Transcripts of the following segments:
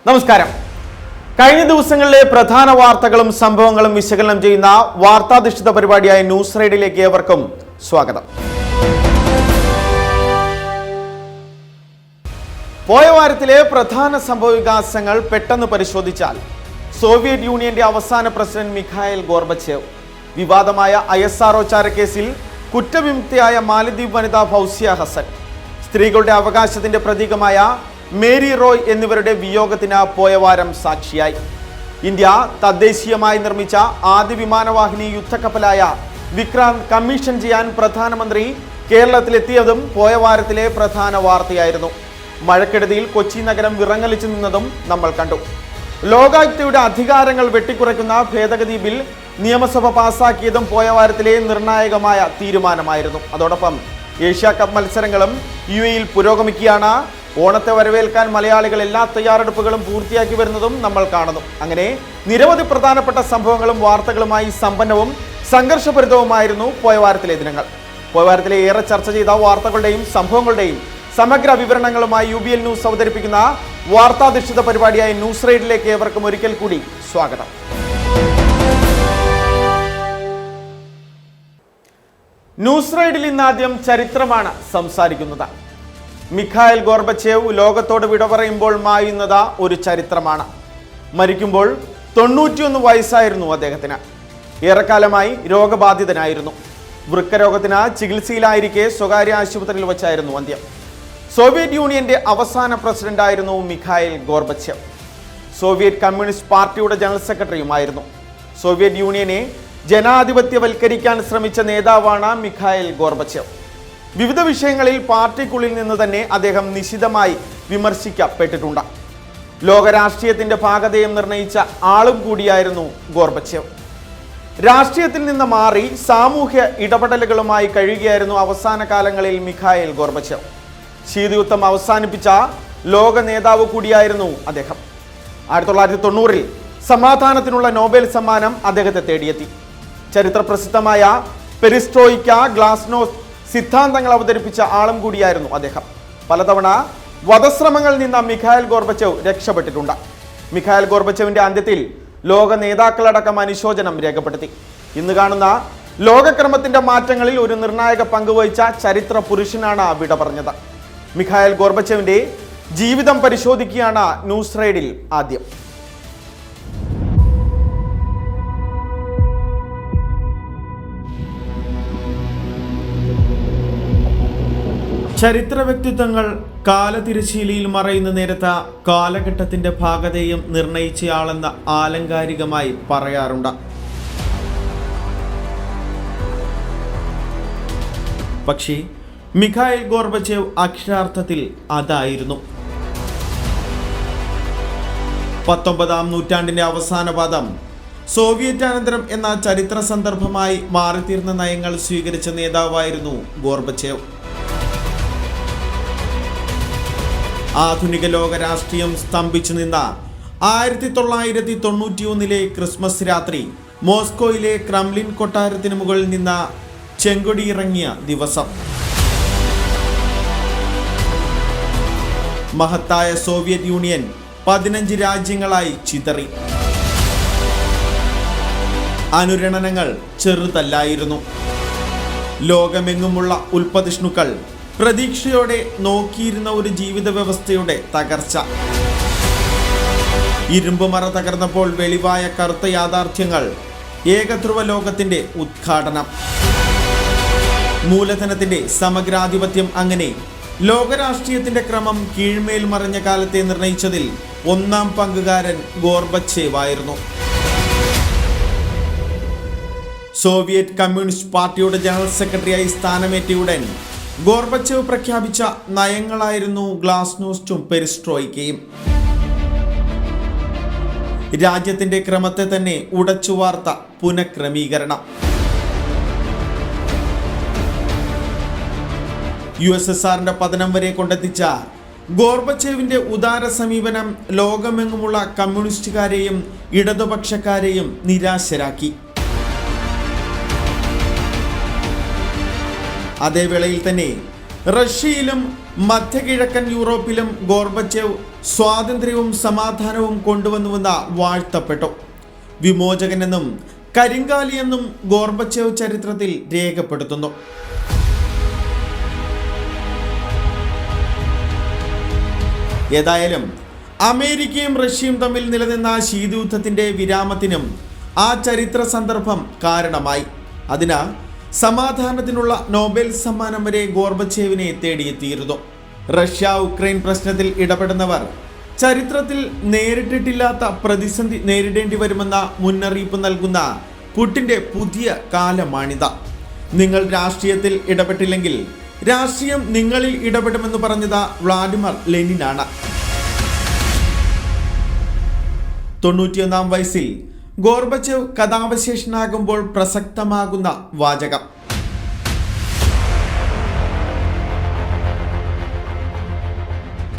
നമസ്കാരം. കഴിഞ്ഞ ദിവസങ്ങളിലെ പ്രധാന വാർത്തകളും സംഭവങ്ങളും വിശകലനം ചെയ്യുന്ന വാർത്താധിഷ്ഠിത പരിപാടിയായ ന്യൂസ് റൈഡിലേക്ക് ഏവർക്കും സ്വാഗതം. പോയ വാരത്തിലെ പ്രധാന സംഭവ വികാസങ്ങൾ പെട്ടെന്ന് പരിശോധിച്ചാൽ സോവിയറ്റ് യൂണിയന്റെ അവസാന പ്രസിഡന്റ് മിഖായിൽ ഗോർബച്ചേവ്, വിവാദമായ ISRO ചാരക്കേസിൽ കുറ്റവിമുക്തയായ മാലദ്വീപ് വനിത ഫൗസിയ ഹസൻ, സ്ത്രീകളുടെ അവകാശത്തിന്റെ പ്രതീകമായ മേരി റോയ് എന്നിവരുടെ വിയോഗത്തിന് പോയ വാരം സാക്ഷിയായി. ഇന്ത്യ തദ്ദേശീയമായി നിർമ്മിച്ച ആദ്യ വിമാനവാഹിനി യുദ്ധക്കപ്പലായ വിക്രാന്ത് കമ്മീഷൻ ചെയ്യാൻ പ്രധാനമന്ത്രി കേരളത്തിലെത്തിയതും പോയ വാരത്തിലെ പ്രധാന വാർത്തയായിരുന്നു. മഴക്കെടുതിയിൽ കൊച്ചി നഗരം വിറങ്ങലിച്ചു നിന്നതും നമ്മൾ കണ്ടു. ലോകായുക്തയുടെ അധികാരങ്ങൾ വെട്ടിക്കുറയ്ക്കുന്ന ഭേദഗതി ബിൽ നിയമസഭ പാസാക്കിയതും പോയ വാരത്തിലെ നിർണായകമായ തീരുമാനമായിരുന്നു. അതോടൊപ്പം ഏഷ്യ കപ്പ് മത്സരങ്ങളും UAEയിൽ പുരോഗമിക്കുകയാണ്. ഓണത്തെ വരവേൽക്കാൻ മലയാളികൾ എല്ലാ തയ്യാറെടുപ്പുകളും പൂർത്തിയാക്കി വരുന്നതും നമ്മൾ കാണുന്നു. അങ്ങനെ നിരവധി പ്രധാനപ്പെട്ട സംഭവങ്ങളും വാർത്തകളുമായി സമ്പന്നവും സംഘർഷഭരിതവുമായിരുന്നു പോയ വാരത്തിലെ ദിനങ്ങൾ. പോയ വാരത്തിലെ ഏറെ ചർച്ച ചെയ്ത വാർത്തകളുടെയും സംഭവങ്ങളുടെയും സമഗ്ര വിവരണങ്ങളുമായി UBL ന്യൂസ് അവതരിപ്പിക്കുന്ന വാർത്താധിഷ്ഠിത പരിപാടിയായ ന്യൂസ് റൈഡിലേക്ക് ഏവർക്കും ഒരിക്കൽ കൂടി സ്വാഗതം. ന്യൂസ് റൈഡിൽ ഇന്നാദ്യം ചരിത്രമാണ് സംസാരിക്കുന്നത്. മിഖായിൽ ഗോർബച്ചേവ് ലോകത്തോട് വിട പറയുമ്പോൾ മായുന്നത് ഒരു ചരിത്രമാണ്. മരിക്കുമ്പോൾ 91 വയസ്സായിരുന്നു അദ്ദേഹത്തിന്. ഏറെക്കാലമായി രോഗബാധിതനായിരുന്നു. വൃക്കരോഗത്തിന് ചികിത്സയിലായിരിക്കെ സ്വകാര്യ ആശുപത്രിയിൽ വെച്ചായിരുന്നു അന്ത്യം. സോവിയറ്റ് യൂണിയന്റെ അവസാന പ്രസിഡന്റായിരുന്നു മിഖായിൽ ഗോർബച്ചേവ്. സോവിയറ്റ് കമ്മ്യൂണിസ്റ്റ് പാർട്ടിയുടെ ജനറൽ സെക്രട്ടറിയുമായിരുന്നു. സോവിയറ്റ് യൂണിയനെ ജനാധിപത്യവൽക്കരിക്കാൻ ശ്രമിച്ച നേതാവാണ് മിഖായിൽ ഗോർബച്ചേവ്. വിവിധ വിഷയങ്ങളിൽ പാർട്ടിക്കുള്ളിൽ നിന്ന് തന്നെ അദ്ദേഹം നിശിതമായി വിമർശിക്കപ്പെട്ടിട്ടുണ്ട്. ലോകരാഷ്ട്രീയത്തിന്റെ ഭാഗതയും നിർണയിച്ച ആളും കൂടിയായിരുന്നു ഗോർബച്ചേവ്. രാഷ്ട്രീയത്തിൽ നിന്ന് മാറി സാമൂഹ്യ ഇടപെടലുകളുമായി കഴിയുകയായിരുന്നു അവസാന കാലങ്ങളിൽ മിഖായിൽ ഗോർബച്ചേവ്. ശീതയുദ്ധം അവസാനിപ്പിച്ച ലോക നേതാവ് കൂടിയായിരുന്നു അദ്ദേഹം. 1990-ൽ സമാധാനത്തിനുള്ള നോബൽ സമ്മാനം അദ്ദേഹത്തെ തേടിയെത്തി. ചരിത്ര പ്രസിദ്ധമായ പെരിസ്ട്രോയിക്ക, ഗ്ലാസ്നോസ്റ്റ് സിദ്ധാന്തങ്ങൾ അവതരിപ്പിച്ച ആളും കൂടിയായിരുന്നു അദ്ദേഹം. പലതവണ വധശ്രമങ്ങളിൽ നിന്ന് മിഖായിൽ ഗോർബച്ചേവ് രക്ഷപ്പെട്ടിട്ടുണ്ട്. മിഖായിൽ ഗോർബച്ചേവിന്റെ അന്ത്യത്തിൽ ലോക നേതാക്കളടക്കം അനുശോചനം രേഖപ്പെടുത്തി. ഇന്ന് കാണുന്ന ലോകക്രമത്തിന്റെ മാറ്റങ്ങളിൽ ഒരു നിർണായക പങ്കുവഹിച്ച ചരിത്ര പുരുഷനാണ് വിട പറഞ്ഞത്. മിഖായിൽ ഗോർബച്ചേവിന്റെ ജീവിതം പരിശോധിക്കുകയാണ് ന്യൂസ് റൈഡിൽ ആദ്യം. ചരിത്ര വ്യക്തിത്വങ്ങൾ കാലതിരശ്ശീലയിൽ മറയുന്ന നേരത്തെ കാലഘട്ടത്തിന്റെ ഭാഗതയും നിർണയിച്ചയാളെന്ന് ആലങ്കാരികമായി പറയാറുണ്ട്. പക്ഷേ മിഖായിൽ ഗോർബച്ചേവ് അക്ഷരാർത്ഥത്തിൽ അതായിരുന്നു. 19-ാം നൂറ്റാണ്ടിന്റെ അവസാന പാദം സോവിയറ്റ് അനന്തരം എന്ന ചരിത്ര സന്ദർഭമായി മാറിത്തീർന്ന നയങ്ങൾ സ്വീകരിച്ച നേതാവായിരുന്നു ഗോർബച്ചേവ്. ആധുനിക ലോക രാഷ്ട്രീയം സ്തംഭിച്ചു നിന്ന 1991-ലെ ക്രിസ്മസ് രാത്രി മോസ്കോയിലെ ക്രെംലിൻ കൊട്ടാരത്തിന് മുകളിൽ നിന്ന് ചെങ്കൊടി ഇറങ്ങിയ ദിവസം. മഹത്തായ സോവിയറ്റ് യൂണിയൻ 15 രാജ്യങ്ങളായി ചിതറി. അനുരണനങ്ങൾ ചെറുതല്ലായിരുന്നു. ലോകമെങ്ങുമുള്ള ഉൽപ്പതിഷ്ണുക്കൾ പ്രതീക്ഷയോടെ നോക്കിയിരുന്ന ഒരു ജീവിത വ്യവസ്ഥയുടെ തകർച്ച. ഇരുമ്പുമറ തകർന്നപ്പോൾ വെളിവായ കറുത്ത യാഥാർത്ഥ്യങ്ങൾ. ഏകധ്രുവ ലോകത്തിന്റെ ഉദ്ഘാടനം. മൂലധനത്തിന്റെ സമഗ്രാധിപത്യം. അങ്ങനെ ലോകരാഷ്ട്രീയത്തിന്റെ ക്രമം കീഴ്മേൽ മറിഞ്ഞ കാലത്തെ നിർണയിച്ചതിൽ ഒന്നാം പങ്കുകാരൻ ഗോർബച്ചേവ് ആയിരുന്നു. സോവിയറ്റ് കമ്മ്യൂണിസ്റ്റ് പാർട്ടിയുടെ ജനറൽ സെക്രട്ടറിയായി സ്ഥാനമേറ്റയുടൻ ഗോർബച്ചേവ് പ്രഖ്യാപിച്ച നയങ്ങളായിരുന്നു ഗ്ലാസ്നോസ്റ്റും പെരിസ്ട്രോയിക്കയും. രാജ്യത്തിന്റെ ക്രമത്തെ തന്നെ ഉടച്ചുവാർത്ത പുനഃക്രമീകരണം. USSRന്റെ പതനം വരെ കൊണ്ടെത്തിച്ച ഗോർബച്ചേവിന്റെ ഉദാര സമീപനം ലോകമെങ്ങുമുള്ള കമ്മ്യൂണിസ്റ്റുകാരെയും ഇടതുപക്ഷക്കാരെയും നിരാശരാക്കി. അതേവേളയിൽ തന്നെ റഷ്യയിലും മധ്യകിഴക്കൻ യൂറോപ്പിലും ഗോർബച്ചേവ് സ്വാതന്ത്ര്യവും സമാധാനവും കൊണ്ടുവന്നുവെന്ന് വാഴ്ത്തപ്പെട്ടു. വിമോചകനെന്നും കരിങ്കാലിയെന്നും ഗോർബച്ചേവ് ചരിത്രത്തിൽ രേഖപ്പെടുത്തുന്നു. ഏതായാലും അമേരിക്കയും റഷ്യയും തമ്മിൽ നിലനിന്ന ശീതയുദ്ധത്തിന്റെ വിരാമത്തിനും ആ ചരിത്ര സന്ദർഭം കാരണമായി. അതിനാൽ സമാധാനത്തിനുള്ള നോബൽ സമ്മാനം വരെ ഗോർബച്ചേവിനെ തേടിയെത്തിയിരുന്നു. റഷ്യ ഉക്രൈൻ പ്രശ്നത്തിൽ ഇടപെടുന്നവർ ചരിത്രത്തിൽ നേരിട്ടിട്ടില്ലാത്ത പ്രതിസന്ധി നേരിടേണ്ടി വരുമെന്ന മുന്നറിയിപ്പ് നൽകുന്ന പുടിന്റെ പുതിയ കാലമാണിത്. നിങ്ങൾ രാഷ്ട്രീയത്തിൽ ഇടപെട്ടില്ലെങ്കിൽ രാഷ്ട്രീയം നിങ്ങളിൽ ഇടപെടുമെന്ന് പറഞ്ഞത് വ്ളാഡിമിർ ലെനിനാണ്. 91 വയസ്സിൽ ഗോർബച്ചേവ് കഥാവശേഷനാകുമ്പോൾ പ്രസക്തമാകുന്ന വാചകം.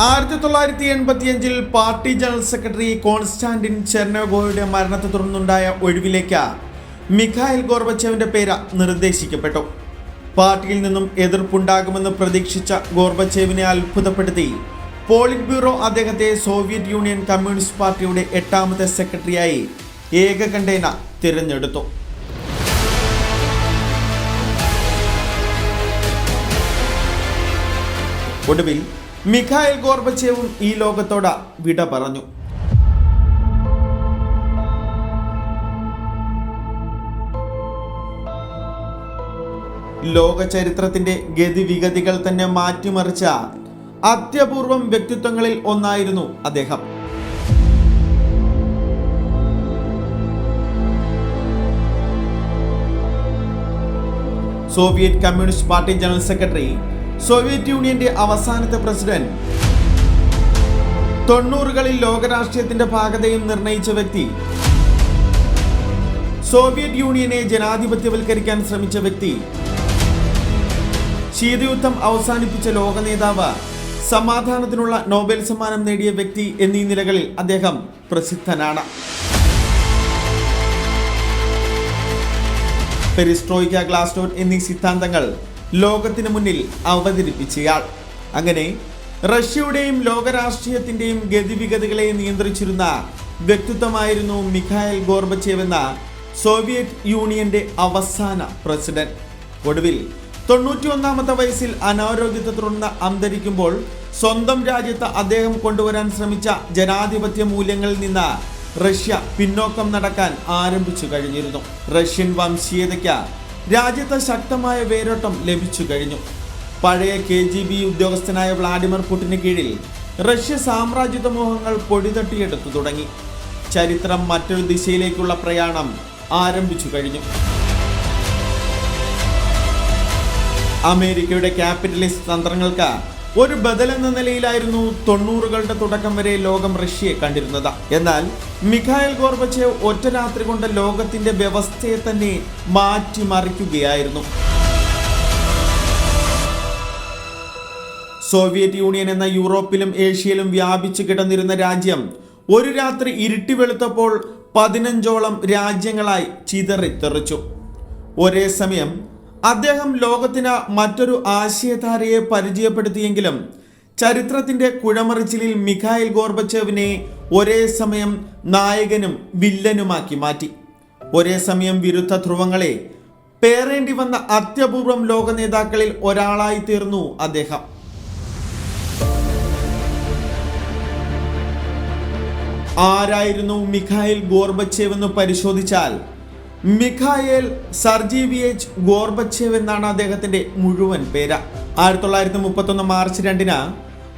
ആയിരത്തി 1985 പാർട്ടി ജനറൽ സെക്രട്ടറി കോൺസ്റ്റാന്റിൻ ചെർനോഗോയുടെ മരണത്തെ തുടർന്നുണ്ടായ ഒഴിവിലേക്ക് മിഖായിൽ ഗോർബച്ചേവിന്റെ പേര് നിർദ്ദേശിക്കപ്പെട്ടു. പാർട്ടിയിൽ നിന്നും എതിർപ്പുണ്ടാകുമെന്ന് പ്രതീക്ഷിച്ച ഗോർബച്ചേവിനെ അത്ഭുതപ്പെടുത്തി പോളിറ്റ് ബ്യൂറോ അദ്ദേഹത്തെ സോവിയറ്റ് യൂണിയൻ കമ്മ്യൂണിസ്റ്റ് പാർട്ടിയുടെ 8ാമത്തെ സെക്രട്ടറിയായി ഏകകണ്ഠേന തിരഞ്ഞെടുത്തു. ഒടുവിൽ മിഖായിൽ ഗോർബച്ചേവും ഈ ലോകത്തോട് വിട പറഞ്ഞു. ലോക ചരിത്രത്തിന്റെ ഗതിവിഗതികൾ തന്നെ മാറ്റിമറിച്ച അത്യപൂർവം വ്യക്തിത്വങ്ങളിൽ ഒന്നായിരുന്നു അദ്ദേഹം. Soviet communist party general secretary, Soviet യൂണിയന്റെ അവസാനത്തെ പ്രസിഡന്റ്, 90കളിൽ ലോകരാഷ്ട്രീയത്തിന്റെ ഭാഗതയും നിർണയിച്ച വ്യക്തി, സോവിയറ്റ് യൂണിയനെ ജനാധിപത്യവൽക്കരിക്കാൻ ശ്രമിച്ച വ്യക്തി, ശീതയുദ്ധം അവസാനിപ്പിച്ച ലോക നേതാവ്, സമാധാനത്തിനുള്ള നോബൽ സമ്മാനം നേടിയ വ്യക്തി എന്നീ നിലകളിൽ അദ്ദേഹം പ്രസിദ്ധനാണ്. പെരിസ്ട്രോയിക്ക, ഗ്ലാസ്നോസ്റ്റ് എന്നീ സിദ്ധാന്തങ്ങൾ ലോകത്തിന് മുന്നിൽ അവതരിപ്പിച്ചയാൾ. അങ്ങനെ റഷ്യയുടെയും ലോകരാഷ്ട്രീയത്തിന്റെയും ഗതിവിഗതികളെ നിയന്ത്രിച്ചിരുന്ന വ്യക്തിത്വമായിരുന്നു മിഖായിൽ ഗോർബച്ചേവ് എന്ന സോവിയറ്റ് യൂണിയന്റെ അവസാന പ്രസിഡന്റ്. ഒടുവിൽ 91ാമത്തെ വയസ്സിൽ അനാരോഗ്യത്തെ തുടർന്ന് അന്തരിക്കുമ്പോൾ സ്വന്തം രാജ്യത്ത് അദ്ദേഹം കൊണ്ടുവരാൻ ശ്രമിച്ച ജനാധിപത്യ മൂല്യങ്ങളിൽ നിന്ന് റഷ്യ പിന്നോക്കം നടക്കാൻ ആരംഭിച്ചു കഴിഞ്ഞിരുന്നു. റഷ്യൻ വംശീയതയ്ക്ക് രാജ്യത്ത് ശക്തമായ വേരോട്ടം ലഭിച്ചു കഴിഞ്ഞു. പഴയ KGB ഉദ്യോഗസ്ഥനായ വ്ളാഡിമിർ പുടിന് കീഴിൽ റഷ്യ സാമ്രാജ്യത്വ മോഹങ്ങൾ പൊടിതട്ടിയെടുത്തു തുടങ്ങി. ചരിത്രം മറ്റൊരു ദിശയിലേക്കുള്ള പ്രയാണം ആരംഭിച്ചു കഴിഞ്ഞു. അമേരിക്കയുടെ ക്യാപിറ്റലിസ്റ്റ് തന്ത്രങ്ങൾക്ക് ഒരു ബദൽ എന്ന നിലയിലായിരുന്നു 90കളുടെ തുടക്കം വരെ ലോകം റഷ്യയെ കണ്ടിരുന്നത്. എന്നാൽ മിഖായിൽ ഗോർബച്ചേവ് ഒറ്റ രാത്രി കൊണ്ട് ലോകത്തിന്റെ വ്യവസ്ഥയെ തന്നെ മാറ്റിമറിക്കുകയായിരുന്നു. സോവിയറ്റ് യൂണിയൻ എന്ന യൂറോപ്പിലും ഏഷ്യയിലും വ്യാപിച്ചു കിടന്നിരുന്ന രാജ്യം ഒരു രാത്രി ഇരുട്ടി വെളുത്തപ്പോൾ 15ഓളം രാജ്യങ്ങളായി ചിതറിത്തെറിച്ചു. ഒരേ സമയം അദ്ദേഹം ലോകത്തിന് മറ്റൊരു ആശയധാരയെ പരിചയപ്പെടുത്തിയെങ്കിലും ചരിത്രത്തിന്റെ കുഴമറിച്ചിലിൽ മിഖായിൽ ഗോർബച്ചേവിനെ ഒരേ സമയം നായകനും വില്ലനുമാക്കി മാറ്റി. ഒരേ സമയം വിരുദ്ധ ധ്രുവങ്ങളെ പേറേണ്ടി വന്ന അത്യപൂർവം ലോക നേതാക്കളിൽ ഒരാളായി തീർന്നു അദ്ദേഹം. ആരായിരുന്നു മിഖായിൽ ഗോർബച്ചേവ് എന്ന് പരിശോധിച്ചാൽ മിഖായേൽ സർജീവിയേച്ച് ഗോർബച്ചേവ് എന്നാണ് അദ്ദേഹത്തിന്റെ മുഴുവൻ പേര്. 1931 മാർച്ച് 2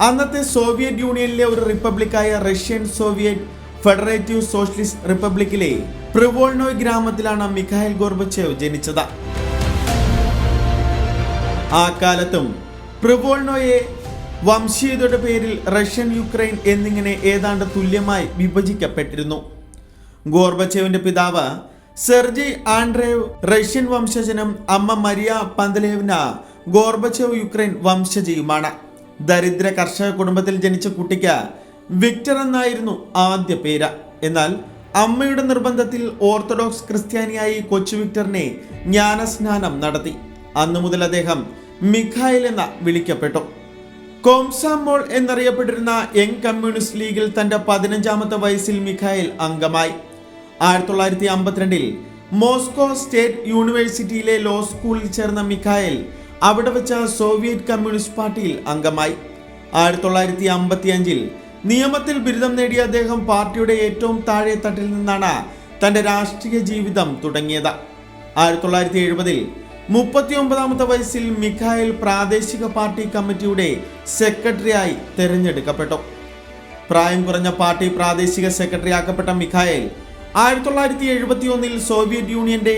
അന്നത്തെ സോവിയറ്റ് യൂണിയനിലെ ഒരു റിപ്പബ്ലിക്കായ റഷ്യൻ സോവിയറ്റ് ഫെഡറേറ്റീവ് സോഷ്യലിസ്റ്റ് റിപ്പബ്ലിക്കിലെ പ്രിവോൾനോയ് ഗ്രാമത്തിലാണ് മിഖായിൽ ഗോർബച്ചേവ് ജനിച്ചത്. ആ കാലത്തും പ്രിവോൾനോയെ വംശീയതയുടെ പേരിൽ റഷ്യൻ, യുക്രൈൻ എന്നിങ്ങനെ ഏതാണ്ട് തുല്യമായി വിഭജിക്കപ്പെട്ടിരുന്നു. ഗോർബച്ചേവിന്റെ പിതാവ് സെർജി ആൻഡ്രേവ് റഷ്യൻ വംശജനും അമ്മ മരിയ പന്തലേവ്ന ഗോർബച്ചേവ് യുക്രൈൻ വംശജയുമാണ്. ദരിദ്ര കർഷക കുടുംബത്തിൽ ജനിച്ച കുട്ടിക്ക് വിക്ടർ എന്നായിരുന്നു ആദ്യ പേര്. എന്നാൽ അമ്മയുടെ നിർബന്ധത്തിൽ ഓർത്തഡോക്സ് ക്രിസ്ത്യാനിയായി കൊച്ചു വിക്ടറിനെ ജ്ഞാനസ്നാനം നടത്തി. അന്നു മുതൽ അദ്ദേഹം മിഖായിൽ എന്ന് വിളിക്കപ്പെട്ടു. കോംസാമോൾ എന്നറിയപ്പെട്ടിരുന്ന യങ് കമ്മ്യൂണിസ്റ്റ് ലീഗിൽ തന്റെ 15ാമത്തെ വയസ്സിൽ മിഖായിൽ അംഗമായി. 1952 മോസ്കോ സ്റ്റേറ്റ് യൂണിവേഴ്സിറ്റിയിലെ ലോ സ്കൂളിൽ ചേർന്ന മിഖായിൽ അവിടെ വെച്ച സോവിയറ്റ് കമ്മ്യൂണിസ്റ്റ് പാർട്ടിയിൽ അംഗമായി. 1955 നിയമത്തിൽ ബിരുദം നേടിയ അദ്ദേഹം പാർട്ടിയുടെ ഏറ്റവും താഴെ തട്ടിൽ നിന്നാണ് തന്റെ രാഷ്ട്രീയ ജീവിതം തുടങ്ങിയത്. 1970 39ാമത്തെ വയസ്സിൽ മിഖായിൽ പ്രാദേശിക പാർട്ടി കമ്മിറ്റിയുടെ സെക്രട്ടറിയായി തെരഞ്ഞെടുക്കപ്പെട്ടു. പ്രായം കുറഞ്ഞ പാർട്ടി പ്രാദേശിക സെക്രട്ടറി ആക്കപ്പെട്ട മിഖായിൽ 1971 സോവിയറ്റ് യൂണിയന്റെ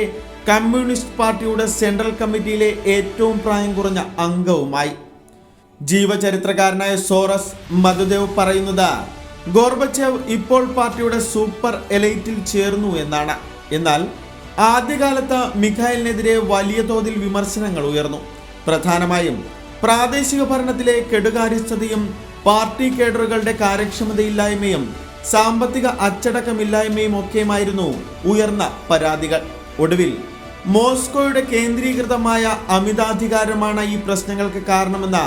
കമ്മ്യൂണിസ്റ്റ് പാർട്ടിയുടെ സെൻട്രൽ കമ്മിറ്റിയിലെ ഏറ്റവും പ്രായം കുറഞ്ഞ അംഗവുമായി. ജീവചരിത്രകാരനായ സോറസ് മധുദേവ് പറയുന്നത് ഗോർബച്ചേവ് ഇപ്പോൾ പാർട്ടിയുടെ സൂപ്പർ എലൈറ്റിൽ ചേർന്നു എന്നാണ്. എന്നാൽ ആദ്യകാലത്ത് മിഖായിലിനെതിരെ വലിയ തോതിൽ വിമർശനങ്ങൾ ഉയർന്നു. പ്രധാനമായും പ്രാദേശിക ഭരണത്തിലെ കെടുകാര്യസ്ഥതയും പാർട്ടി കേഡറുകളുടെ കാര്യക്ഷമതയില്ലായ്മയും സാമ്പത്തിക അച്ചടക്കമില്ലായ്മയും ഒക്കെയുമായിരുന്നു ഉയർന്ന പരാതികൾ. ഒടുവിൽ മോസ്കോയുടെ കേന്ദ്രീകൃതമായ അമിതാധികാരമാണ് ഈ പ്രശ്നങ്ങൾക്ക് കാരണമെന്ന്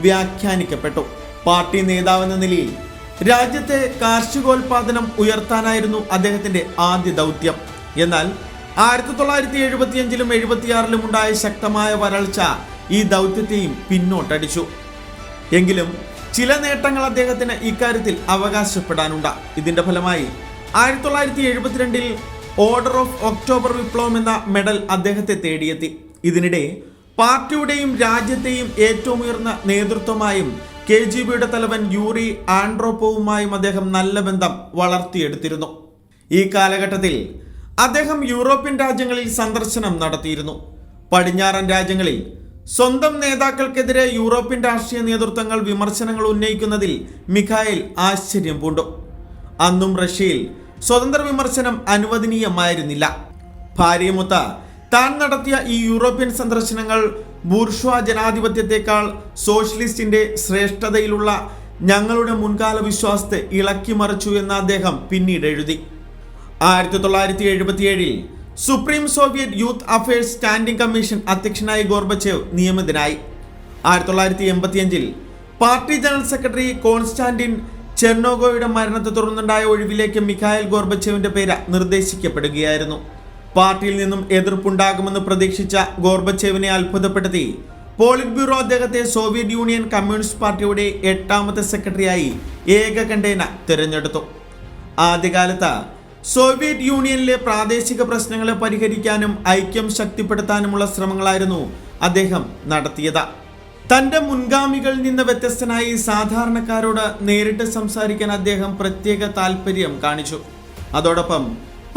വ്യാഖ്യാനിക്കപ്പെട്ടു. പാർട്ടി നേതാവെന്ന നിലയിൽ രാജ്യത്തെ കാർഷികോൽപാദനം ഉയർത്താനായിരുന്നു അദ്ദേഹത്തിന്റെ ആദ്യ ദൗത്യം. എന്നാൽ 1975 76 ഉണ്ടായ ശക്തമായ വരൾച്ച ഈ ദൗത്യത്തെയും പിന്നോട്ടടിച്ചു. എങ്കിലും ചില നേട്ടങ്ങൾ അദ്ദേഹത്തിന് ഇക്കാര്യത്തിൽ അവകാശപ്പെടാനുണ്ട്. ഇതിന്റെ ഫലമായി 1972 ഓർഡർ ഓഫ് ഒക്ടോബർ വിപ്ലവം എന്ന മെഡൽ അദ്ദേഹത്തെ തേടിയെത്തി. ഇതിനിടെ പാർട്ടിയുടെയും രാജ്യത്തെയും ഏറ്റവും ഉയർന്ന നേതൃത്വമായും KGBയുടെ തലവൻ യൂറി ആൻഡ്രോപ്പോവുമായും അദ്ദേഹം നല്ല ബന്ധം വളർത്തിയെടുത്തിരുന്നു. ഈ കാലഘട്ടത്തിൽ അദ്ദേഹം യൂറോപ്യൻ രാജ്യങ്ങളിൽ സന്ദർശനം നടത്തിയിരുന്നു. പടിഞ്ഞാറൻ രാജ്യങ്ങളിൽ സ്വന്തം നേതാക്കൾക്കെതിരെ യൂറോപ്യൻ രാഷ്ട്രീയ നേതൃത്വങ്ങൾ വിമർശനങ്ങൾ ഉന്നയിക്കുന്നതിൽ മിഖായിൽ ആശ്ചര്യം പൂണ്ടു. അന്നും റഷ്യയിൽ സ്വതന്ത്ര വിമർശനം അനുവദനീയമായിരുന്നില്ല. ഭാര്യയുമൊത്ത താൻ നടത്തിയ ഈ യൂറോപ്യൻ സന്ദർശനങ്ങൾ ബൂർഷ്വാ ജനാധിപത്യത്തെക്കാൾ സോഷ്യലിസ്റ്റിന്റെ ശ്രേഷ്ഠതയിലുള്ള ഞങ്ങളുടെ മുൻകാല വിശ്വാസത്തെ ഇളക്കിമറിച്ചു എന്ന് അദ്ദേഹം പിന്നീട് എഴുതി. 1977 supreme Soviet youth affairs standing commission അധ്യക്ഷനായി ഗോർബച്ചേവ് നിയമിതനായി. 1985 പാർട്ടി ജനറൽ സെക്രട്ടറി കോൺസ്റ്റാന്റിൻ ചെർണോഗോയുടെ മരണത്തെ തുടർന്നുണ്ടായ ഒഴിവിലേക്ക് മിഖായിൽ ഗോർബച്ചേവിന്റെ പേര് നിർദ്ദേശിക്കപ്പെടുകയായിരുന്നു. പാർട്ടിയിൽ നിന്നും എതിർപ്പുണ്ടാകുമെന്ന് പ്രതീക്ഷിച്ച ഗോർബച്ചേവിനെ അത്ഭുതപ്പെടുത്തി പോളിറ്റ് ബ്യൂറോ അദ്ദേഹത്തെ സോവിയറ്റ് യൂണിയൻ കമ്മ്യൂണിസ്റ്റ് പാർട്ടിയുടെ 8ാമത്തെ സെക്രട്ടറിയായി ഏകകണ്ഠേന തിരഞ്ഞെടുത്തു. ആദ്യകാലത്ത് സോവിയറ്റ് യൂണിയനിലെ പ്രാദേശിക പ്രശ്നങ്ങളെ പരിഹരിക്കാനും ഐക്യം ശക്തിപ്പെടുത്താനുമുള്ള ശ്രമങ്ങളായിരുന്നു അദ്ദേഹം നടത്തിയത്. തന്റെ മുൻഗാമികളിൽ നിന്ന് വ്യത്യസ്തനായി സാധാരണക്കാരോട് നേരിട്ട് സംസാരിക്കാൻ അദ്ദേഹം പ്രത്യേക താല്പര്യം കാണിച്ചു. അതോടൊപ്പം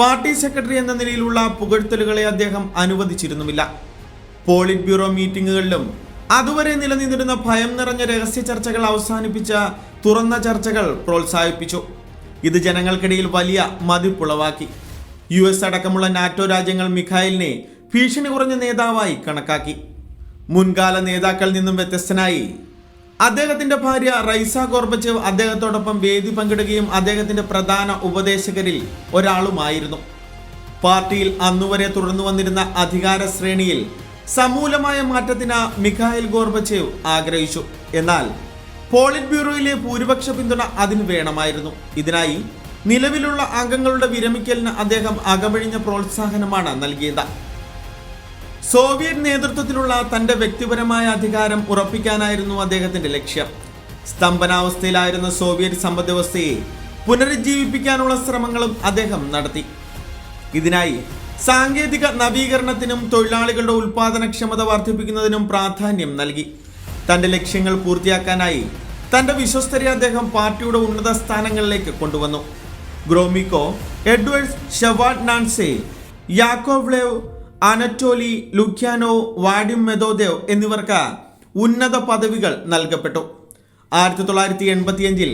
പാർട്ടി സെക്രട്ടറി എന്ന നിലയിലുള്ള പുകഴ്ത്തലുകളെ അദ്ദേഹം അനുവദിച്ചിരുന്നുമില്ല. പോളിറ്റ് ബ്യൂറോ മീറ്റിംഗുകളിലും അതുവരെ നിലനിന്നിരുന്ന ഭയം നിറഞ്ഞ രഹസ്യ ചർച്ചകൾ അവസാനിപ്പിച്ച തുറന്ന ചർച്ചകൾ പ്രോത്സാഹിപ്പിച്ചു. ഇത് ജനങ്ങൾക്കിടയിൽ വലിയ മതിപ്പുളവാക്കി. US അടക്കമുള്ള നാറ്റോ രാജ്യങ്ങൾ മിഖായിലിനെ ഭീഷണി കുറഞ്ഞ നേതാവായി കണക്കാക്കി. മുൻകാല നേതാക്കളിൽ നിന്നും വ്യത്യസ്തനായി അദ്ദേഹത്തിന്റെ ഭാര്യ റൈസ ഗോർബച്ചേവ് അദ്ദേഹത്തോടൊപ്പം വേദി പങ്കിടുകയും അദ്ദേഹത്തിന്റെ പ്രധാന ഉപദേശകരിൽ ഒരാളുമായിരുന്നു. പാർട്ടിയിൽ അന്നുവരെ തുടർന്നു വന്നിരുന്ന അധികാര ശ്രേണിയിൽ സമൂലമായ മാറ്റത്തിന് മിഖായിൽ ഗോർബച്ചേവ് ആഗ്രഹിച്ചു. എന്നാൽ പോളിറ്റ് ബ്യൂറോയിലെ ഭൂരിപക്ഷ പിന്തുണ അതിന് വേണമായിരുന്നു. ഇതിനായി നിലവിലുള്ള അംഗങ്ങളുടെ വിരമിക്കലിന് അദ്ദേഹം അകമഴിഞ്ഞ പ്രോത്സാഹനമാണ് നൽകിയത്. സോവിയറ്റ് നേതൃത്വത്തിലുള്ള തന്റെ വ്യക്തിപരമായ അധികാരം ഉറപ്പിക്കാനായിരുന്നു അദ്ദേഹത്തിന്റെ ലക്ഷ്യം. സ്തംഭനാവസ്ഥയിലായിരുന്ന സോവിയറ്റ് സമ്പദ്വ്യവസ്ഥയെ പുനരുജ്ജീവിപ്പിക്കാനുള്ള ശ്രമങ്ങളും അദ്ദേഹം നടത്തി. ഇതിനായി സാങ്കേതിക നവീകരണത്തിനും തൊഴിലാളികളുടെ ഉൽപാദനക്ഷമത വർദ്ധിപ്പിക്കുന്നതിനും പ്രാധാന്യം നൽകി. തന്റെ ലക്ഷ്യങ്ങൾ പൂർത്തിയാക്കാനായി തന്റെ വിശ്വസ്തരെ അദ്ദേഹം പാർട്ടിയുടെ ഉന്നത സ്ഥാനങ്ങളിലേക്ക് കൊണ്ടുവന്നു. ഗ്രോമിക്കോ, എഡ്വേർഡ് ഷെവാർഡ്നാൻസെ, യാക്കോവ്ലേവ്, അനറ്റോലി ലുക്യാനോ, വാഡിം മെദോദേവ് എന്നിവർക്ക് ഉന്നത പദവികൾ നൽകപ്പെട്ടു. 1985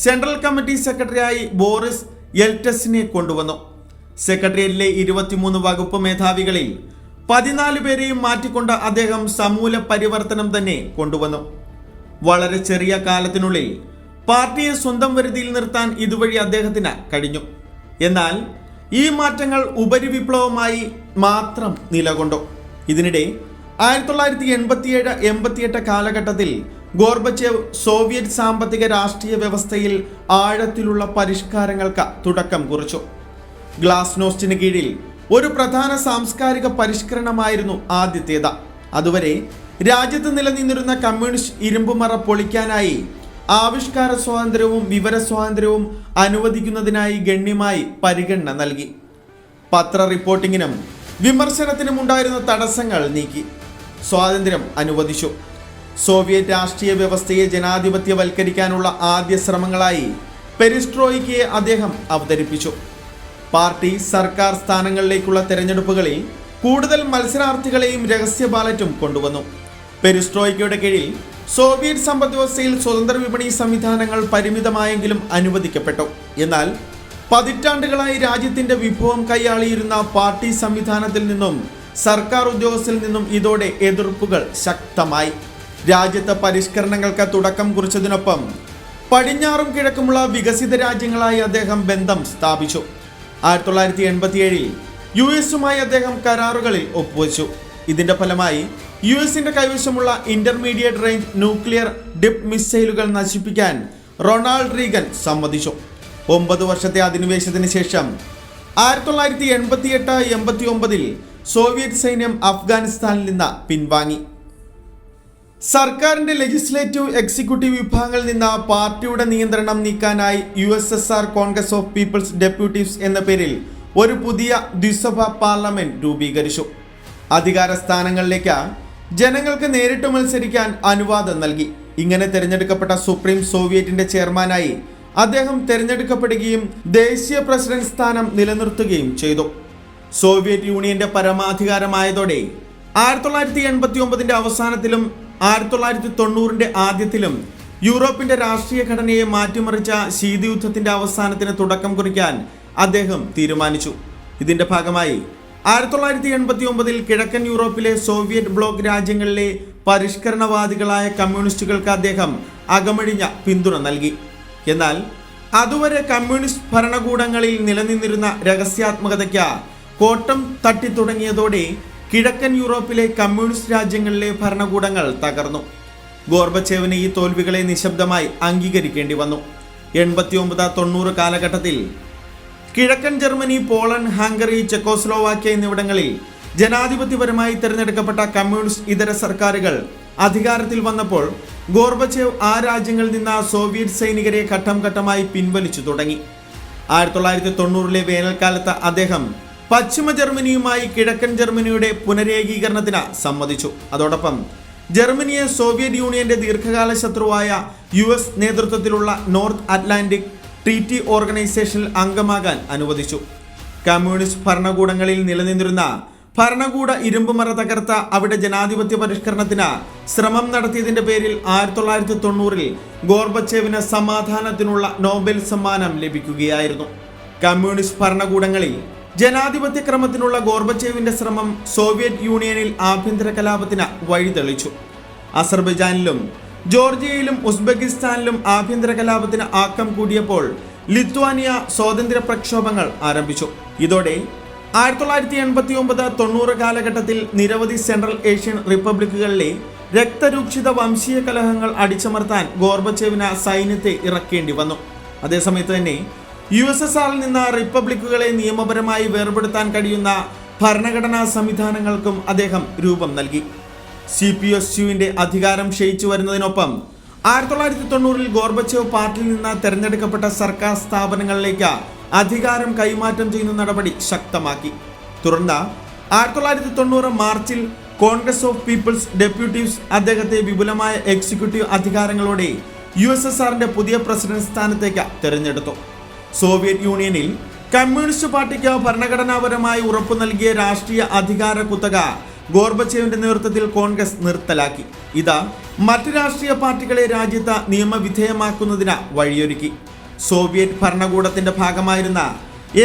സെൻട്രൽ കമ്മിറ്റി സെക്രട്ടറിയായി ബോറിസ് യെൽറ്റസിനെ കൊണ്ടുവന്നു. സെക്രട്ടേറിയറ്റിലെ 23 വകുപ്പ് മേധാവികളിൽ 14 പേരെയും മാറ്റിക്കൊണ്ട് അദ്ദേഹം സമൂല പരിവർത്തനം തന്നെ കൊണ്ടുവന്നു. വളരെ ചെറിയ കാലത്തിനുള്ളിൽ പാർട്ടിയെ സ്വന്തം വരുതിയിൽ നിർത്താൻ ഇതുവഴി അദ്ദേഹത്തിന് കഴിഞ്ഞു. എന്നാൽ ഈ മാറ്റങ്ങൾ ഉപരിവിപ്ലവമായി മാത്രം നിലകൊണ്ടു. ഇതിനിടെ 1987-88 കാലഘട്ടത്തിൽ ഗോർബച്ചേവ് സോവിയറ്റ് സാമ്പത്തിക രാഷ്ട്രീയ വ്യവസ്ഥയിൽ ആഴത്തിലുള്ള പരിഷ്കാരങ്ങൾക്ക് തുടക്കം കുറിച്ചു. ഗ്ലാസ്നോസ്റ്റിന് കീഴിൽ ഒരു പ്രധാന സാംസ്കാരിക പരിഷ്കരണമായിരുന്നു ആദ്യത്തേത്. അതുവരെ രാജ്യത്ത് നിലനിന്നിരുന്ന കമ്മ്യൂണിസ്റ്റ് ഇരുമ്പുമറ പൊളിക്കാനായി ആവിഷ്കാര സ്വാതന്ത്ര്യവും വിവര സ്വാതന്ത്ര്യവും അനുവദിക്കുന്നതിനായി ഗണ്യമായി പരിഗണന നൽകി. പത്ര റിപ്പോർട്ടിങ്ങിനും വിമർശനത്തിനും ഉണ്ടായിരുന്ന തടസ്സങ്ങൾ നീക്കി സ്വാതന്ത്ര്യം അനുവദിച്ചു. സോവിയറ്റ് രാഷ്ട്രീയ വ്യവസ്ഥയെ ജനാധിപത്യവൽക്കരിക്കാനുള്ള ആദ്യ ശ്രമങ്ങളായി പെരിസ്ട്രോയിക്കയെ അദ്ദേഹം അവതരിപ്പിച്ചു. പാർട്ടി സർക്കാർ സ്ഥാനങ്ങളിലേക്കുള്ള തെരഞ്ഞെടുപ്പുകളിൽ കൂടുതൽ മത്സരാർത്ഥികളെയും രഹസ്യ ബാലറ്റും കൊണ്ടുവന്നു. പെരിസ്ട്രോയിക്കയുടെ കീഴിൽ സോവിയറ്റ് സമ്പദ്വ്യവസ്ഥയിൽ സ്വതന്ത്ര വിപണി സംവിധാനങ്ങൾ പരിമിതമായെങ്കിലും അനുവദിക്കപ്പെട്ടു. എന്നാൽ പതിറ്റാണ്ടുകളായി രാജ്യത്തിന്റെ വിഭവം കൈയാളിയിരുന്ന പാർട്ടി സംവിധാനത്തിൽ നിന്നും സർക്കാർ ഉദ്യോഗസ്ഥരിൽ നിന്നും ഇതോടെ എതിർപ്പുകൾ ശക്തമായി. രാജ്യത്തെ പരിഷ്കരണങ്ങൾക്ക് തുടക്കം കുറിച്ചതിനൊപ്പം പടിഞ്ഞാറും കിഴക്കുമുള്ള വികസിത രാജ്യങ്ങളായി അദ്ദേഹം ബന്ധം സ്ഥാപിച്ചു. 1987 US-ഉമായി അദ്ദേഹം കരാറുകളിൽ ഒപ്പുവെച്ചു. ഇതിന്റെ ഫലമായി US-ന്റെ കൈവശമുള്ള ഇന്റർമീഡിയറ്റ് റേഞ്ച് ന്യൂക്ലിയർ ഡിപ്പ് മിസൈലുകൾ നശിപ്പിക്കാൻ റൊണാൾഡ് റീഗൻ സമ്മതിച്ചു. 9 വർഷത്തെ അധിനിവേശത്തിന് ശേഷം 1988-89 സോവിയറ്റ് സൈന്യം അഫ്ഗാനിസ്ഥാനിൽ നിന്ന് പിൻവാങ്ങി. സർക്കാരിന്റെ ലെജിസ്ലേറ്റീവ് എക്സിക്യൂട്ടീവ് വിഭാഗങ്ങളിൽ നിന്ന് പാർട്ടിയുടെ നിയന്ത്രണം നീക്കാനായി USSR കോൺഗ്രസ് ഓഫ് പീപ്പിൾസ് ഡെപ്യൂട്ടീവ്സ് എന്ന പേരിൽ ഒരു പുതിയ ദ്വിസഭ പാർലമെന്റ് രൂപീകരിച്ചു. അധികാര സ്ഥാനങ്ങളിലേക്ക് ജനങ്ങൾക്ക് നേരിട്ട് മത്സരിക്കാൻ അനുവാദം നൽകി. ഇങ്ങനെ തിരഞ്ഞെടുക്കപ്പെട്ട സുപ്രീം സോവിയറ്റിന്റെ ചെയർമാനായി അദ്ദേഹം തിരഞ്ഞെടുക്കപ്പെടുകയും ദേശീയ പ്രസിഡന്റ് സ്ഥാനം നിലനിർത്തുകയും ചെയ്തു. സോവിയറ്റ് യൂണിയന്റെ പരമാധികാരമായതോടെ 1989 അവസാനത്തിലും 1990 ആദ്യത്തിലും യൂറോപ്പിന്റെ രാഷ്ട്രീയ ഘടനയെ മാറ്റിമറിച്ച ശീതയുദ്ധത്തിന്റെ അവസാനത്തിന് തുടക്കം കുറിക്കാൻ അദ്ദേഹം തീരുമാനിച്ചു. ഇതിന്റെ ഭാഗമായി 1989 കിഴക്കൻ യൂറോപ്പിലെ സോവിയറ്റ് ബ്ലോക്ക് രാജ്യങ്ങളിലെ പരിഷ്കരണവാദികളായ കമ്മ്യൂണിസ്റ്റുകൾക്ക് അദ്ദേഹം അകമഴിഞ്ഞ പിന്തുണ നൽകി. എന്നാൽ അതുവരെ കമ്മ്യൂണിസ്റ്റ് ഭരണകൂടങ്ങളിൽ നിലനിന്നിരുന്ന രഹസ്യാത്മകതയ്ക്ക് കോട്ടം തട്ടിത്തുടങ്ങിയതോടെ കിഴക്കൻ യൂറോപ്പിലെ കമ്മ്യൂണിസ്റ്റ് രാജ്യങ്ങളിലെ ഭരണകൂടങ്ങൾ തകർന്നു. ഗോർബച്ചേവിന് ഈ തോൽവികളെ നിശബ്ദമായി അംഗീകരിക്കേണ്ടി വന്നു. 89-90 കാലഘട്ടത്തിൽ കിഴക്കൻ ജർമ്മനി, പോളണ്ട്, ഹംഗറി, ചെക്കോസ്ലോവാക്യ എന്നിവിടങ്ങളിൽ ജനാധിപത്യപരമായി തിരഞ്ഞെടുക്കപ്പെട്ട കമ്മ്യൂണിസ്റ്റ് ഇതര സർക്കാരുകൾ അധികാരത്തിൽ വന്നപ്പോൾ ഗോർബച്ചേവ് ആ രാജ്യങ്ങളിൽ നിന്ന് സോവിയറ്റ് സൈനികരെ ഘട്ടം ഘട്ടമായി പിൻവലിച്ചു തുടങ്ങി. 1990 വേനൽക്കാലത്ത് അദ്ദേഹം പശ്ചിമ ജർമ്മനിയുമായി കിഴക്കൻ ജർമ്മനിയുടെ പുനരേകീകരണത്തിന് സമ്മതിച്ചു. അതോടൊപ്പം ജർമ്മനിയെ സോവിയറ്റ് യൂണിയന്റെ ദീർഘകാല ശത്രുവായ US നേതൃത്വത്തിലുള്ള നോർത്ത് അറ്റ്ലാന്റിക് ട്രീറ്റി ഓർഗനൈസേഷനിൽ അംഗമാകാൻ അനുവദിച്ചു. കമ്മ്യൂണിസ്റ്റ് ഭരണകൂടങ്ങളിൽ നിലനിന്നിരുന്ന ഭരണകൂട ഇരുമ്പുമറ തകർത്ത അവിടെ ജനാധിപത്യ പരിഷ്കരണത്തിന് ശ്രമം നടത്തിയതിന്റെ പേരിൽ 1990 ഗോർബച്ചേവിന് സമാധാനത്തിനുള്ള നോബൽ സമ്മാനം ലഭിക്കുകയായിരുന്നു. കമ്മ്യൂണിസ്റ്റ് ഭരണകൂടങ്ങളിൽ ജനാധിപത്യ ക്രമത്തിനുള്ള ഗോർബച്ചേവിന്റെ ശ്രമം സോവിയറ്റ് യൂണിയനിൽ ആഭ്യന്തര കലാപത്തിന് വഴിതെളിച്ചു. അസർബൈജാനിലും ജോർജിയയിലും ഉസ്ബെക്കിസ്ഥാനിലും ആഭ്യന്തര കലാപത്തിന് ആക്കം കൂടിയപ്പോൾ ലിത്വാനിയ സ്വാതന്ത്ര്യ പ്രക്ഷോഭങ്ങൾ ആരംഭിച്ചു. ഇതോടെ 1989-90 കാലഘട്ടത്തിൽ നിരവധി സെൻട്രൽ ഏഷ്യൻ റിപ്പബ്ലിക്കുകളിലെ രക്തരൂക്ഷിത വംശീയ കലഹങ്ങൾ അടിച്ചമർത്താൻ ഗോർബച്ചേവിന് സൈന്യത്തെ ഇറക്കേണ്ടി വന്നു. അതേസമയത്ത് തന്നെ USSRൽ നിന്ന് റിപ്പബ്ലിക്കുകളെ നിയമപരമായി വേർപെടുത്താൻ കഴിയുന്ന ഭരണഘടനാ സംവിധാനങ്ങൾക്കും അദ്ദേഹം രൂപം നൽകി. CPSUവിന്റെ അധികാരം ക്ഷയിച്ചു വരുന്നതിനൊപ്പം 1990 ഗോർബച്ചേവ് പാർട്ടിയിൽ നിന്ന് തെരഞ്ഞെടുക്കപ്പെട്ട സർക്കാർ സ്ഥാപനങ്ങളിലേക്ക് അധികാരം കൈമാറ്റം ചെയ്യുന്ന നടപടി ശക്തമാക്കി. തുടർന്ന് 1990 മാർച്ചിൽ കോൺഗ്രസ് ഓഫ് പീപ്പിൾസ് ഡെപ്യൂട്ടീവ്സ് അദ്ദേഹത്തെ വിപുലമായ എക്സിക്യൂട്ടീവ് അധികാരങ്ങളോടെ USSRന്റെ പുതിയ പ്രസിഡന്റ് സ്ഥാനത്തേക്ക് തെരഞ്ഞെടുത്തു. സോവിയറ്റ് യൂണിയനിൽ കമ്മ്യൂണിസ്റ്റ് പാർട്ടിക്ക് ഭരണഘടനാപരമായി ഉറപ്പു നൽകിയ രാഷ്ട്രീയ അധികാര കുത്തക ഗോർബച്ചേവിന്റെ നേതൃത്വത്തിൽ കോൺഗ്രസ് നിർത്തലാക്കി. ഇത് മറ്റ് രാഷ്ട്രീയ പാർട്ടികളെ രാജ്യത്ത് നിയമവിധേയമാക്കുന്നതിന് വഴിയൊരുക്കി. സോവിയറ്റ് ഭരണകൂടത്തിന്റെ ഭാഗമായിരുന്ന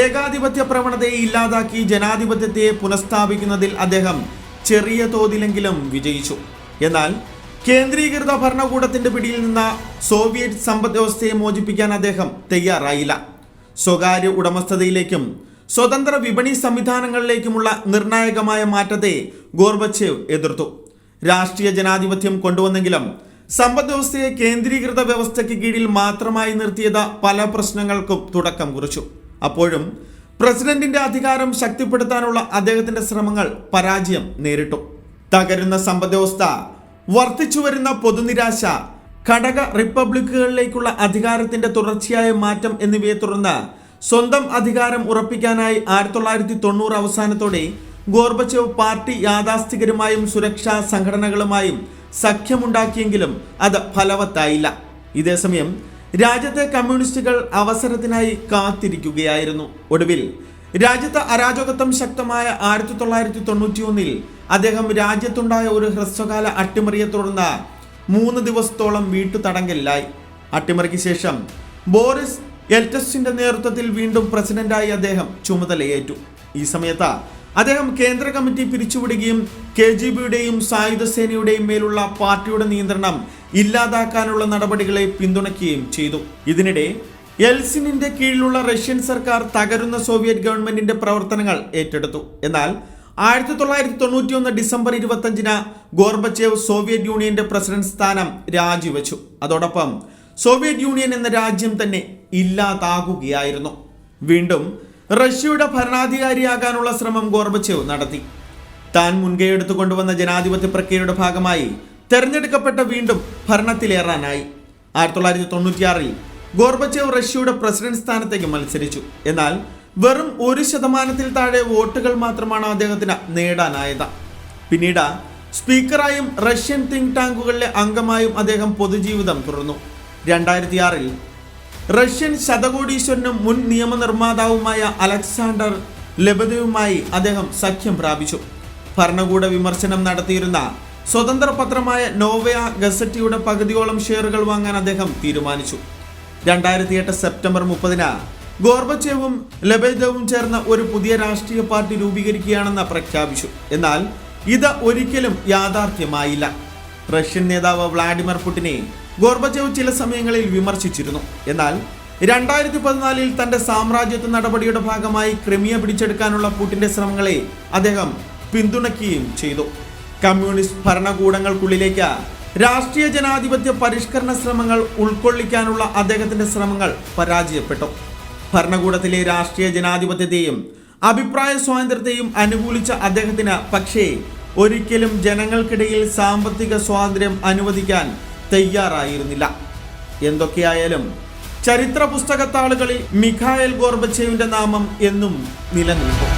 ഏകാധിപത്യ പ്രവണതയെ ഇല്ലാതാക്കി ജനാധിപത്യത്തെ പുനഃസ്ഥാപിക്കുന്നതിൽ അദ്ദേഹം ചെറിയ തോതിലെങ്കിലും വിജയിച്ചു. എന്നാൽ കേന്ദ്രീകൃത ഭരണകൂടത്തിന്റെ പിടിയിൽ നിന്ന് സോവിയറ്റ് സമ്പദ് വ്യവസ്ഥയെ മോചിപ്പിക്കാൻ അദ്ദേഹം തയ്യാറായില്ല. സ്വകാര്യ ഉടമസ്ഥതയിലേക്കും സ്വതന്ത്ര വിപണി സംവിധാനങ്ങളിലേക്കുമുള്ള നിർണായകമായ മാറ്റത്തെ ഗോർബച്ചേവ് എതിർത്തു. രാഷ്ട്രീയ ജനാധിപത്യം കൊണ്ടുവന്നെങ്കിലും സമ്പദ്വ്യവസ്ഥയെ കേന്ദ്രീകൃത വ്യവസ്ഥയ്ക്ക് കീഴിൽ മാത്രമായി നിർത്തിയത് പല പ്രശ്നങ്ങൾക്കും തുടക്കം കുറിച്ചു. അപ്പോഴും പ്രസിഡന്റിന്റെ അധികാരം ശക്തിപ്പെടുത്താനുള്ള അദ്ദേഹത്തിന്റെ ശ്രമങ്ങൾ പരാജയം നേരിട്ടു. തകരുന്ന സമ്പദ്വ്യവസ്ഥ, വർദ്ധിച്ചുവരുന്ന പൊതുനിരാശ, ഘടക റിപ്പബ്ലിക്കുകളിലേക്കുള്ള അധികാരത്തിന്റെ തുടർച്ചയായ മാറ്റം എന്നിവയെ തുടർന്ന് സ്വന്തം അധികാരം ഉറപ്പിക്കാനായി 1990 അവസാനത്തോടെ ഗോർബച്ചേവ് പാർട്ടി യാഥാസ്ഥികരുമായും സുരക്ഷാ സംഘടനകളുമായും സഖ്യമുണ്ടാക്കിയെങ്കിലും അത് ഫലവത്തായില്ല. ഇതേസമയം രാജ്യത്തെ കമ്മ്യൂണിസ്റ്റുകൾ അവസരത്തിനായി കാത്തിരിക്കുകയായിരുന്നു. ഒടുവിൽ രാജ്യത്ത് അരാജകത്വം ശക്തമായ 1991 അദ്ദേഹം രാജ്യത്തുണ്ടായ ഒരു ഹ്രസ്വകാല അട്ടിമറിയെ തുടർന്ന് 3 ദിവസത്തോളം വീട്ടുതടങ്കലിലായി. അട്ടിമറിക്ക് ശേഷം ബോറിസ് എൽറ്റസിന്റെ നേതൃത്വത്തിൽ വീണ്ടും പ്രസിഡന്റായി അദ്ദേഹം ചുമതലയേറ്റു. ഈ സമയത്ത് അദ്ദേഹം കേന്ദ്ര കമ്മിറ്റി പിരിച്ചുവിടുകയും KGBയുടെയും സായുധ സേനയുടെയും മേലുള്ള പാർട്ടിയുടെ നിയന്ത്രണം ഇല്ലാതാക്കാനുള്ള നടപടികളെ പിന്തുണയ്ക്കുകയും ചെയ്തു. ഇതിനിടെ യെൽസിനിന്റെ കീഴിലുള്ള റഷ്യൻ സർക്കാർ തകരുന്ന സോവിയറ്റ് ഗവൺമെന്റിന്റെ പ്രവർത്തനങ്ങൾ ഏറ്റെടുത്തു. എന്നാൽ 1991 ഡിസംബർ 25 ഗോർബച്ചേവ് സോവിയറ്റ് യൂണിയന്റെ പ്രസിഡന്റ് സ്ഥാനം രാജിവെച്ചു. അതോടൊപ്പം സോവിയറ്റ് യൂണിയൻ എന്ന രാജ്യം തന്നെ ഇല്ലാതാകുകയായിരുന്നു. വീണ്ടും റഷ്യയുടെ ഭരണാധികാരിയാകാനുള്ള ശ്രമം ഗോർബച്ചേവ് നടത്തി. താൻ മുൻകൈയെടുത്തു കൊണ്ടുവന്ന ജനാധിപത്യ പ്രക്രിയയുടെ ഭാഗമായി തെരഞ്ഞെടുക്കപ്പെട്ട വീണ്ടും ഭരണത്തിലേറാനായി. 1996 ഗോർബച്ചേവ് റഷ്യയുടെ പ്രസിഡന്റ് സ്ഥാനത്തേക്ക് മത്സരിച്ചു. എന്നാൽ വെറും 1% താഴെ വോട്ടുകൾ മാത്രമാണ് അദ്ദേഹത്തിന് നേടാനായത്. പിന്നീട് സ്പീക്കറായും റഷ്യൻ തിങ്ക് ടാങ്കുകളിലെ അംഗമായും അദ്ദേഹം പൊതുജീവിതം തുടർന്നു. 2006 റഷ്യൻ ശതകോടീശ്വരനും മുൻ നിയമനിർമ്മാതാവുമായ അലക്സാണ്ടർ ലെബദേവുമായി അദ്ദേഹം സഖ്യം പ്രാപിച്ചു. ഭരണകൂട വിമർശനം നടത്തിയിരുന്ന സ്വതന്ത്ര പത്രമായ നോവയ ഗസറ്റിയുടെ പകുതിയോളം ഷെയറുകൾ വാങ്ങാൻ അദ്ദേഹം തീരുമാനിച്ചു. 2008 സെപ്റ്റംബർ 30 ഗോർബച്ചേവും ലെബദേവും ചേർന്ന് ഒരു പുതിയ രാഷ്ട്രീയ പാർട്ടി രൂപീകരിക്കുകയാണെന്ന് പ്രഖ്യാപിച്ചു. എന്നാൽ ഇത് ഒരിക്കലും യാഥാർത്ഥ്യമായില്ല. റഷ്യൻ നേതാവ് വ്ളാഡിമിർ പുടിനെ ഗോർബച്ചേവ് ചില സമയങ്ങളിൽ വിമർശിച്ചിരുന്നു. എന്നാൽ 2014 തന്റെ സാമ്രാജ്യത്വ നടപടിയുടെ ഭാഗമായി ക്രിമിയ പിടിച്ചെടുക്കാനുള്ള പുടിന്റെ ശ്രമങ്ങളെ അദ്ദേഹം പിന്തുണയ്ക്കുകയും ചെയ്തു. കമ്മ്യൂണിസ്റ്റ് ഭരണകൂടങ്ങൾക്കുള്ളിലേക്ക് രാഷ്ട്രീയ ജനാധിപത്യ പരിഷ്കരണ ശ്രമങ്ങൾ ഉൾക്കൊള്ളിക്കാനുള്ള അദ്ദേഹത്തിന്റെ ശ്രമങ്ങൾ പരാജയപ്പെട്ടു. ഭരണകൂടത്തിലെ രാഷ്ട്രീയ ജനാധിപത്യത്തെയും അഭിപ്രായ സ്വാതന്ത്ര്യത്തെയും അനുകൂലിച്ച അദ്ദേഹത്തിന് പക്ഷേ ഒരിക്കലും ജനങ്ങൾക്കിടയിൽ സാമ്പത്തിക സ്വാതന്ത്ര്യം അനുവദിക്കാൻ തയ്യാറായിരുന്നില്ല. എന്തൊക്കെയായാലും ചരിത്ര പുസ്തകത്താളുകളിൽ മിഖായേൽ ഗോർബച്ചേവിന്റെ നാമം എന്നും നിലനിൽക്കും.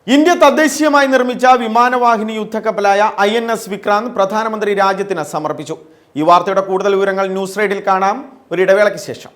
ഇന്ത്യ തദ്ദേശീയമായി നിർമ്മിച്ച വിമാനവാഹിനി യുദ്ധക്കപ്പലായ INS വിക്രാന്ത് പ്രധാനമന്ത്രി രാജ്യത്തിന് സമർപ്പിച്ചു. ഈ വാർത്തയുടെ കൂടുതൽ വിവരങ്ങൾ ന്യൂസ് റൈഡിൽ കാണാം. ഒരു ഇടവേളയ്ക്ക് ശേഷം.